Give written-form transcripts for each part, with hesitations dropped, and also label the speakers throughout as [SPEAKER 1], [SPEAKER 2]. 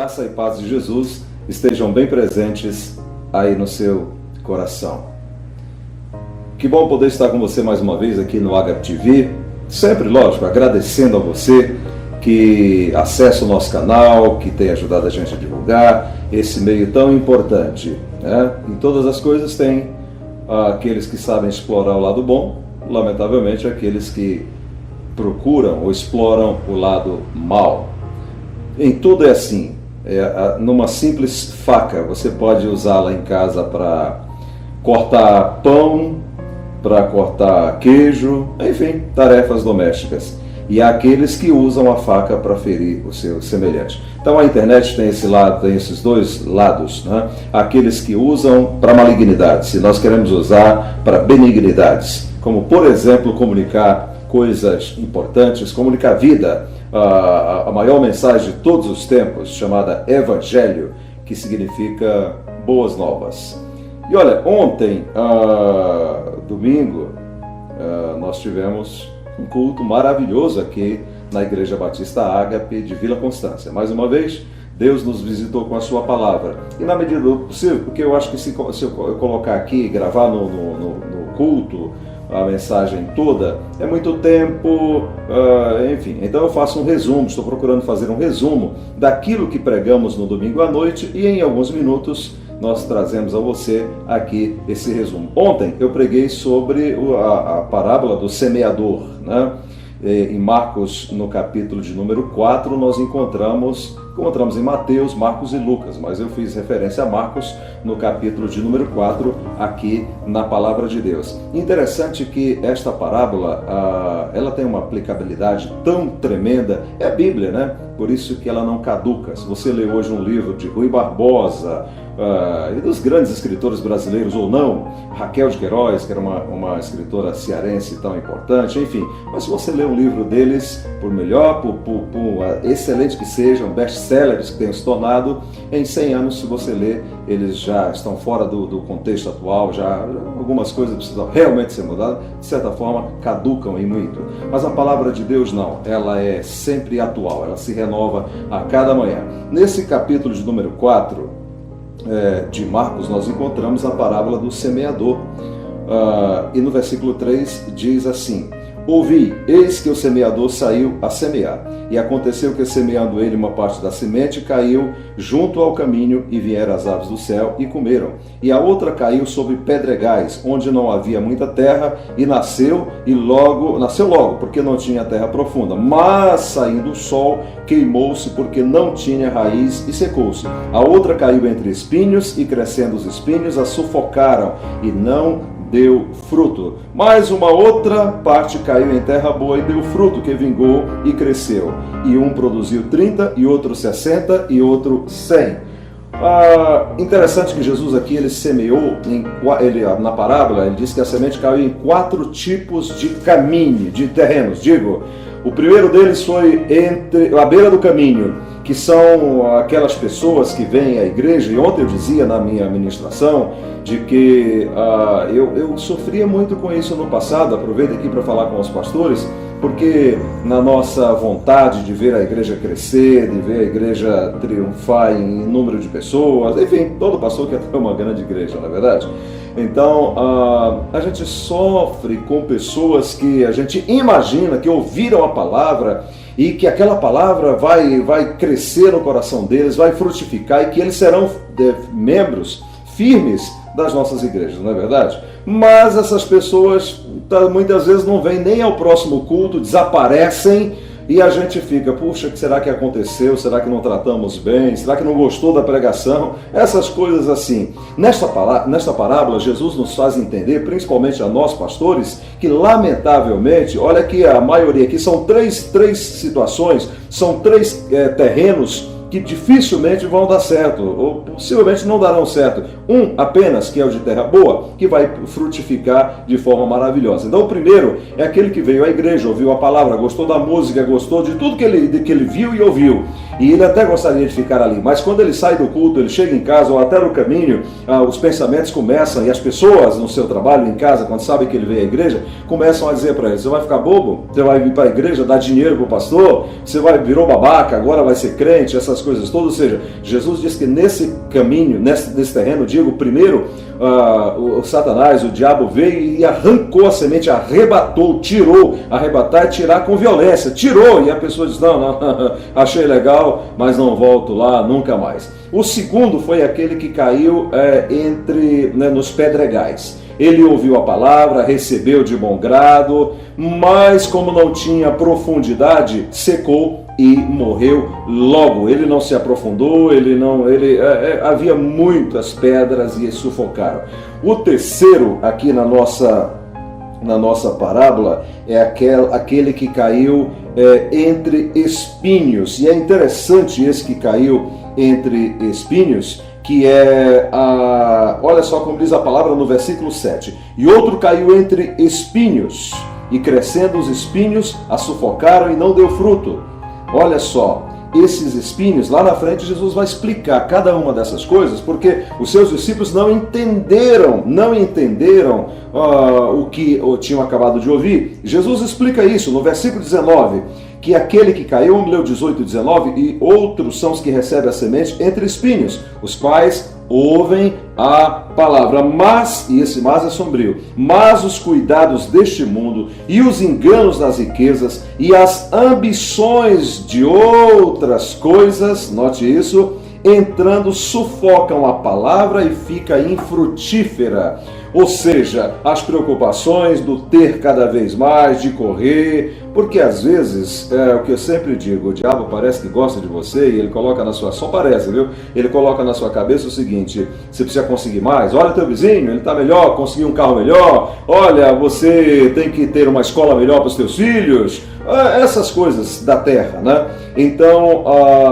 [SPEAKER 1] graça e paz de Jesus estejam bem presentes aí no seu coração. Que bom poder estar com você mais uma vez aqui no Agape TV. Sempre, lógico, agradecendo a você que acessa o nosso canal, que tem ajudado a gente a divulgar esse meio tão importante, né? Em todas as coisas tem aqueles que sabem explorar o lado bom, lamentavelmente aqueles que procuram ou exploram o lado mal. Em tudo é assim. Numa simples faca, você pode usá-la em casa para cortar pão, para cortar queijo, enfim, tarefas domésticas. E há aqueles que usam a faca para ferir o seu semelhante. Então a internet tem esse lado, tem esses dois lados, né? Aqueles que usam para malignidades, e nós queremos usar para benignidades, como por exemplo comunicar coisas importantes, comunicar vida, a maior mensagem de todos os tempos, chamada Evangelho, que significa boas novas. E olha, ontem, domingo, nós tivemos um culto maravilhoso aqui na Igreja Batista Ágape de Vila Constância. Mais uma vez, Deus nos visitou com a sua palavra. E na medida do possível, porque eu acho que se eu colocar aqui, gravar no culto, a mensagem toda, é muito tempo, enfim. Então eu faço um resumo, estou procurando fazer um resumo daquilo que pregamos no domingo à noite e em alguns minutos nós trazemos a você aqui esse resumo. Ontem eu preguei sobre a parábola do semeador, né? Em Marcos, no capítulo de número 4, nós encontramos em Mateus, Marcos e Lucas, mas eu fiz referência a Marcos no capítulo de número 4, aqui na Palavra de Deus. Interessante que esta parábola, ela tem uma aplicabilidade tão tremenda, é a Bíblia, né? Por isso que ela não caduca. Se você lê hoje um livro de Rui Barbosa, e dos grandes escritores brasileiros ou não, Raquel de Queiroz, que era uma escritora cearense tão importante, enfim, mas se você lê um livro deles, por melhor, por excelente que sejam, best-sellers que tenham se tornado, em 100 anos, se você ler, eles já estão fora do contexto atual, já algumas coisas precisam realmente ser mudadas, de certa forma caducam e muito. Mas a palavra de Deus não, ela é sempre atual, ela se renova a cada manhã. Nesse capítulo de número 4, de Marcos, nós encontramos a parábola do semeador. E no versículo 3 diz assim: ouvi, eis que o semeador saiu a semear. E aconteceu que, semeando ele uma parte da semente, caiu junto ao caminho, e vieram as aves do céu e comeram. E a outra caiu sobre pedregais, onde não havia muita terra, e nasceu logo, porque não tinha terra profunda. Mas, saindo o sol, queimou-se, porque não tinha raiz, e secou-se. A outra caiu entre espinhos, e crescendo os espinhos, a sufocaram, e não deu fruto. Mas uma outra parte caiu em terra boa e deu fruto, que vingou e cresceu. E um produziu 30, e outro 60, e outro 100. Interessante que Jesus aqui, ele semeou, na parábola, ele diz que a semente caiu em 4 tipos de caminho, de terrenos. O primeiro deles foi entre a beira do caminho, que são aquelas pessoas que vêm à igreja, e ontem eu dizia na minha ministração, de que eu sofria muito com isso no passado. Aproveito aqui para falar com os pastores, porque na nossa vontade de ver a igreja crescer, de ver a igreja triunfar em número de pessoas, enfim, todo pastor quer ter uma grande igreja, não é verdade? Então, a gente sofre com pessoas que a gente imagina que ouviram a palavra e que aquela palavra vai crescer no coração deles, vai frutificar e que eles serão membros firmes das nossas igrejas, não é verdade? Mas essas pessoas muitas vezes não vêm nem ao próximo culto, desaparecem, e a gente fica, puxa, o que será que aconteceu? Será que não tratamos bem? Será que não gostou da pregação? Essas coisas assim. Nesta parábola, Jesus nos faz entender, principalmente a nós pastores, que lamentavelmente, olha que a maioria aqui são três situações, são 3 terrenos que dificilmente vão dar certo, ou possivelmente não darão certo. Um apenas, que é o de terra boa, que vai frutificar de forma maravilhosa. Então o primeiro é aquele que veio à igreja, ouviu a palavra, gostou da música, gostou de tudo que ele viu e ouviu. E ele até gostaria de ficar ali, mas quando ele sai do culto, ele chega em casa ou até no caminho, os pensamentos começam, e as pessoas no seu trabalho, em casa, quando sabem que ele veio à igreja, começam a dizer para ele: você vai ficar bobo? Você vai vir para a igreja, dar dinheiro para o pastor? Você virou babaca, agora vai ser crente? Essas essas coisas todas. Ou seja, Jesus diz que nesse caminho, nesse terreno, digo, primeiro o Satanás, o diabo veio e arrancou a semente, arrebatou, tirou. Arrebatar é tirar com violência, tirou, e a pessoa diz, não, achei legal, mas não volto lá nunca mais. O segundo foi aquele que caiu nos pedregais. Ele ouviu a palavra, recebeu de bom grado, mas como não tinha profundidade, secou e morreu logo. Ele não se aprofundou, havia muitas pedras e sufocaram. O terceiro aqui na nossa parábola é aquele que caiu entre espinhos. E é interessante esse que caiu entre espinhos, que olha só como diz a palavra no versículo 7. E outro caiu entre espinhos, e crescendo os espinhos, a sufocaram e não deu fruto. Olha só, esses espinhos, lá na frente Jesus vai explicar cada uma dessas coisas, porque os seus discípulos não entenderam o que tinham acabado de ouvir. Jesus explica isso no versículo 19, que aquele que caiu, leu 18 e 19, e outros são os que recebem a semente entre espinhos, os quais ouvem a palavra, e esse mas é sombrio, mas os cuidados deste mundo e os enganos das riquezas e as ambições de outras coisas, note isso, entrando sufocam a palavra e fica infrutífera. Ou seja, as preocupações do ter cada vez mais, de correr, porque às vezes, o que eu sempre digo, o diabo parece que gosta de você e ele coloca na sua, só parece, viu? Ele coloca na sua cabeça o seguinte: você precisa conseguir mais, olha teu vizinho, ele está melhor, conseguiu um carro melhor, olha, você tem que ter uma escola melhor para os teus filhos, essas coisas da terra, né? Então,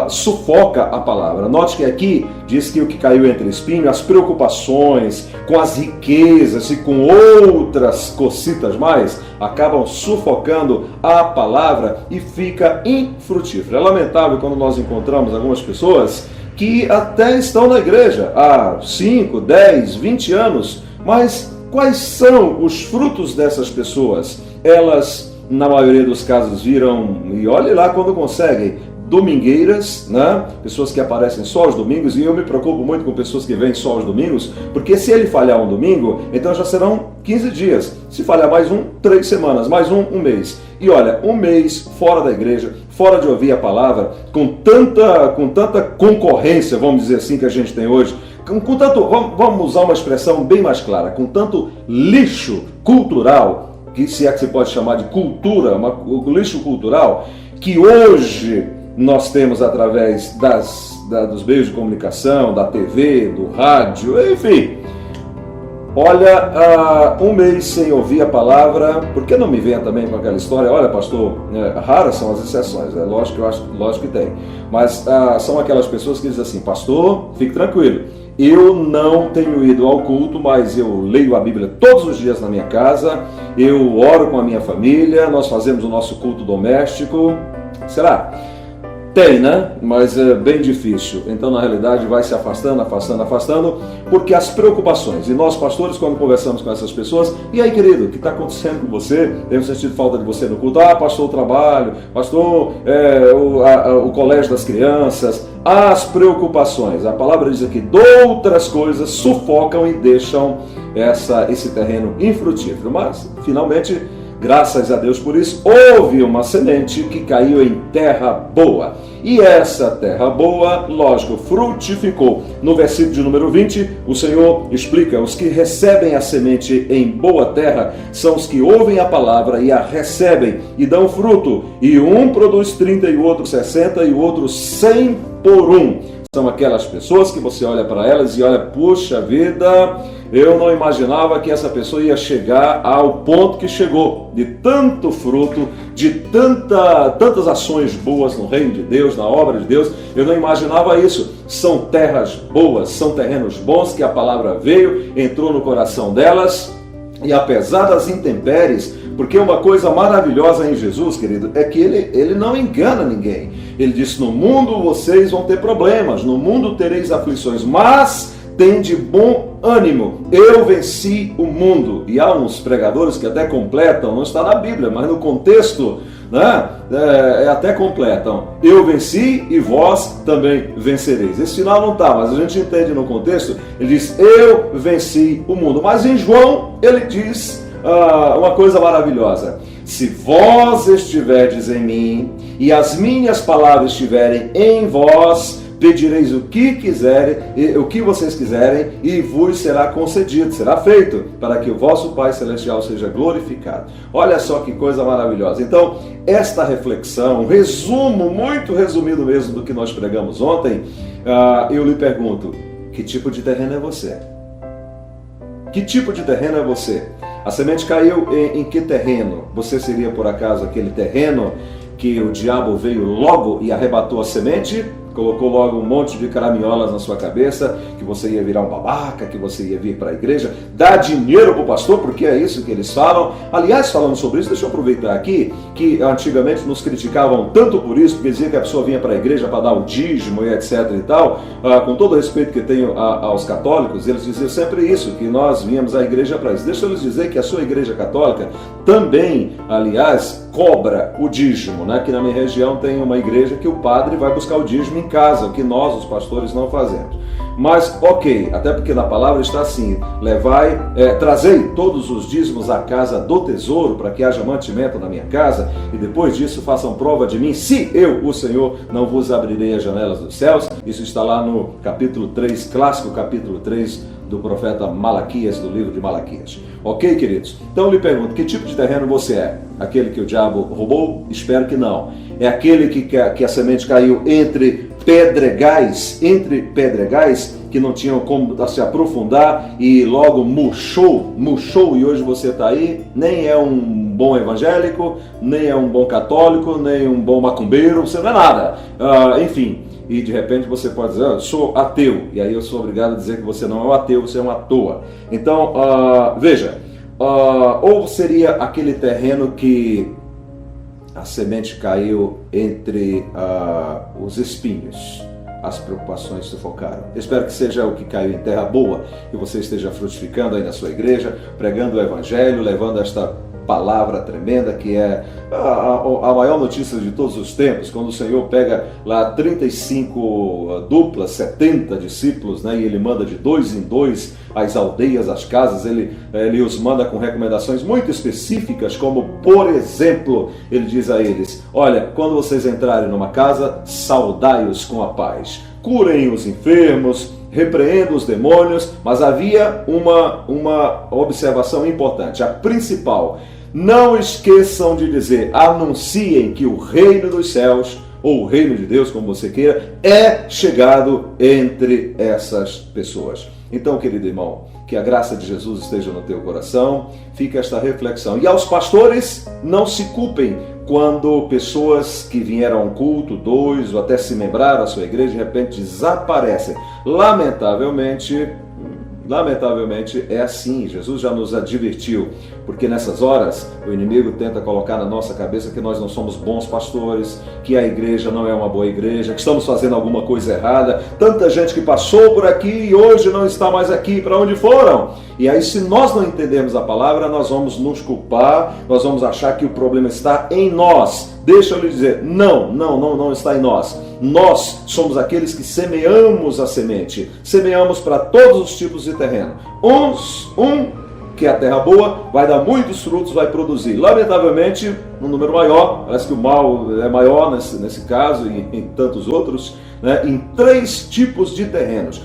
[SPEAKER 1] sufoca a palavra. Note que aqui diz que o que caiu entre espinhos, as preocupações com as riquezas e com outras cocitas mais, acabam sufocando a palavra e fica infrutífera. É lamentável quando nós encontramos algumas pessoas que até estão na igreja há 5, 10, 20 anos, mas quais são os frutos dessas pessoas? Elas, na maioria dos casos, viram, e olhe lá quando conseguem, domingueiras, né? Pessoas que aparecem só aos domingos, e eu me preocupo muito com pessoas que vêm só aos domingos, porque se ele falhar um domingo, então já serão 15 dias. Se falhar mais 3 semanas, mais um mês. E olha, um mês fora da igreja, fora de ouvir a palavra, com tanta concorrência, vamos dizer assim, que a gente tem hoje, com tanto, vamos usar uma expressão bem mais clara, com tanto lixo cultural, que se é que se pode chamar de cultura, o lixo cultural, que hoje nós temos através dos meios de comunicação, da TV, do rádio, enfim. Olha, um mês sem ouvir a palavra, por que não me venha também com aquela história? Olha, pastor, raras são as exceções, lógico que tem, mas são aquelas pessoas que dizem assim: pastor, fique tranquilo, eu não tenho ido ao culto, mas eu leio a Bíblia todos os dias na minha casa, eu oro com a minha família, nós fazemos o nosso culto doméstico. Será? Tem, né? Mas é bem difícil. Então, na realidade, vai se afastando, porque as preocupações, e nós pastores, quando conversamos com essas pessoas, e aí, querido, o que está acontecendo com você? Temos sentido falta de você no culto? Pastor, o trabalho, pastor, o colégio das crianças, as preocupações. A palavra diz aqui, de outras coisas sufocam e deixam esse terreno infrutífero. Mas, finalmente, graças a Deus por isso, houve uma semente que caiu em terra boa. E essa terra boa, lógico, frutificou. No versículo de número 20, o Senhor explica: os que recebem a semente em boa terra são os que ouvem a palavra e a recebem e dão fruto. E um produz 30 e o outro 60 e o outro 100 por um. São aquelas pessoas que você olha para elas e olha, puxa vida, eu não imaginava que essa pessoa ia chegar ao ponto que chegou, de tanto fruto, de tantas ações boas no reino de Deus, na obra de Deus. Eu não imaginava isso. São terras boas, são terrenos bons que a palavra veio, entrou no coração delas, e apesar das intempéries, porque uma coisa maravilhosa em Jesus, querido, é que ele não engana ninguém. Ele disse: no mundo vocês vão ter problemas, no mundo tereis aflições, mas tende bom ânimo, eu venci o mundo. E há uns pregadores que até completam, não está na Bíblia, mas no contexto né? É até completam. Eu venci e vós também vencereis. Esse final não está, mas a gente entende no contexto. Ele diz, eu venci o mundo. Mas em João, ele diz uma coisa maravilhosa. Se vós estiverdes em mim e as minhas palavras estiverem em vós, pedireis o que quiserem, o que vocês quiserem, e vos será concedido, será feito, para que o vosso Pai Celestial seja glorificado. Olha só que coisa maravilhosa. Então, esta reflexão, um resumo, muito resumido mesmo do que nós pregamos ontem, eu lhe pergunto, que tipo de terreno é você? Que tipo de terreno é você? A semente caiu em que terreno? Você seria, por acaso, aquele terreno que o diabo veio logo e arrebatou a semente? Colocou logo um monte de caraminholas na sua cabeça, que você ia virar um babaca, que você ia vir para a igreja, dar dinheiro para o pastor, porque é isso que eles falam. Aliás, falando sobre isso, deixa eu aproveitar aqui, que antigamente nos criticavam tanto por isso, porque diziam que a pessoa vinha para a igreja para dar o dízimo e etc e tal. Com todo o respeito que tenho aos católicos, eles diziam sempre isso, que nós vínhamos à igreja para isso. Deixa eu lhes dizer que a sua igreja católica também, aliás, cobra o dízimo, né? Aqui na minha região tem uma igreja que o padre vai buscar o dízimo em casa, o que nós, os pastores, não fazemos. Mas, ok, até porque na palavra está assim, trazei todos os dízimos à casa do tesouro, para que haja mantimento na minha casa, e depois disso façam prova de mim, se eu, o Senhor, não vos abrirei as janelas dos céus. Isso está lá no capítulo 3, clássico capítulo 3, do profeta Malaquias, do livro de Malaquias. Ok, queridos? Então eu lhe pergunto, que tipo de terreno você é? Aquele que o diabo roubou? Espero que não. É aquele que a semente caiu entre pedregais, que não tinham como se aprofundar e logo murchou, e hoje você está aí, nem é um bom evangélico, nem é um bom católico, nem um bom macumbeiro, você não é nada. Enfim, e de repente você pode dizer, eu sou ateu, e aí eu sou obrigado a dizer que você não é um ateu, você é uma toa. Então, veja, ou seria aquele terreno que a semente caiu entre os espinhos, as preocupações sufocaram. Eu espero que seja o que caiu em terra boa, que você esteja frutificando aí na sua igreja, pregando o evangelho, levando esta palavra tremenda que é a maior notícia de todos os tempos, quando o Senhor pega lá 35 duplas, 70 discípulos, né, e ele manda de 2 em 2 as aldeias, as casas, ele os manda com recomendações muito específicas, como por exemplo, ele diz a eles, olha, quando vocês entrarem numa casa, saudai-os com a paz, curem os enfermos, repreendam os demônios, mas havia uma observação importante, a principal, não esqueçam de dizer, anunciem que o reino dos céus, ou o reino de Deus, como você queira, é chegado entre essas pessoas. Então, querido irmão, que a graça de Jesus esteja no teu coração, fica esta reflexão. E aos pastores, não se culpem quando pessoas que vieram a um culto, 2, ou até se membraram à sua igreja, de repente desaparecem. Lamentavelmente é assim, Jesus já nos advertiu, porque nessas horas o inimigo tenta colocar na nossa cabeça que nós não somos bons pastores, que a igreja não é uma boa igreja, que estamos fazendo alguma coisa errada, tanta gente que passou por aqui e hoje não está mais aqui, para onde foram? E aí, se nós não entendemos a palavra, nós vamos nos culpar, nós vamos achar que o problema está em nós. Deixa eu lhe dizer, não está em nós. Nós somos aqueles que semeamos a semente. Semeamos para todos os tipos de terreno. Que é a terra boa, vai dar muitos frutos, vai produzir. Lamentavelmente, um número maior, parece que o mal é maior nesse caso e em tantos outros, né, em 3 tipos de terrenos.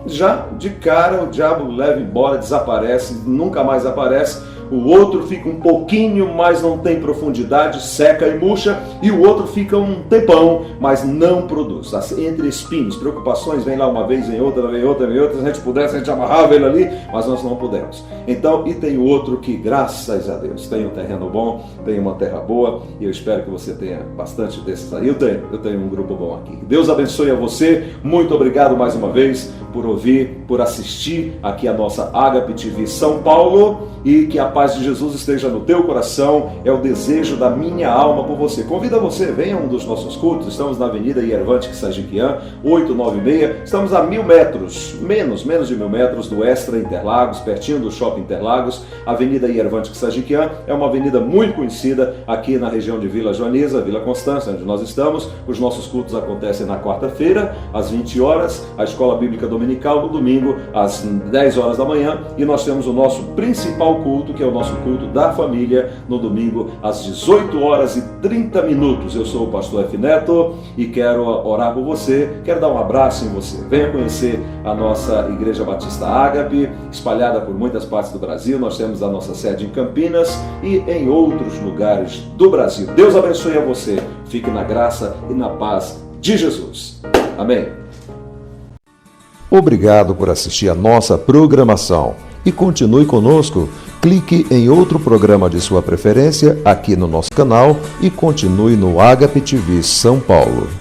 [SPEAKER 1] Já de cara o diabo leva embora, desaparece, nunca mais aparece. O outro fica um pouquinho, mas não tem profundidade, seca e murcha, e o outro fica um tempão, mas não produz. Entre espinhos, preocupações, vem lá uma vez, vem outra, se a gente pudesse, a gente amarrava ele ali, mas nós não pudemos. Então, e tem o outro que, graças a Deus, tem um terreno bom, tem uma terra boa, e eu espero que você tenha bastante desses aí. Eu tenho um grupo bom aqui. Deus abençoe a você, muito obrigado mais uma vez por ouvir, por assistir aqui a nossa Agape TV São Paulo, e que a paz de Jesus esteja no teu coração. É o desejo da minha alma por você. Convido você, venha a um dos nossos cultos. Estamos na Avenida Iervante Quissajiquian, 896. Estamos a 1.000 metros, menos de 1.000 metros do Extra Interlagos, pertinho do Shopping Interlagos. Avenida Iervante Quissajiquian é uma avenida muito conhecida aqui na região de Vila Joaniza, Vila Constância, onde nós estamos. Os nossos cultos acontecem na quarta-feira, às 20 horas, a Escola Bíblica Dominical no domingo, às 10 horas da manhã, e nós temos o nosso principal culto, que é o nosso culto da família, no domingo, às 18 horas e 30 minutos. Eu sou o pastor F. Neto e quero orar por você, quero dar um abraço em você. Venha conhecer a nossa Igreja Batista Agape, espalhada por muitas partes do Brasil. Nós temos a nossa sede em Campinas e em outros lugares do Brasil. Deus abençoe a você. Fique na graça e na paz de Jesus. Amém.
[SPEAKER 2] Obrigado por assistir a nossa programação e continue conosco. Clique em outro programa de sua preferência aqui no nosso canal e continue no Agape TV São Paulo.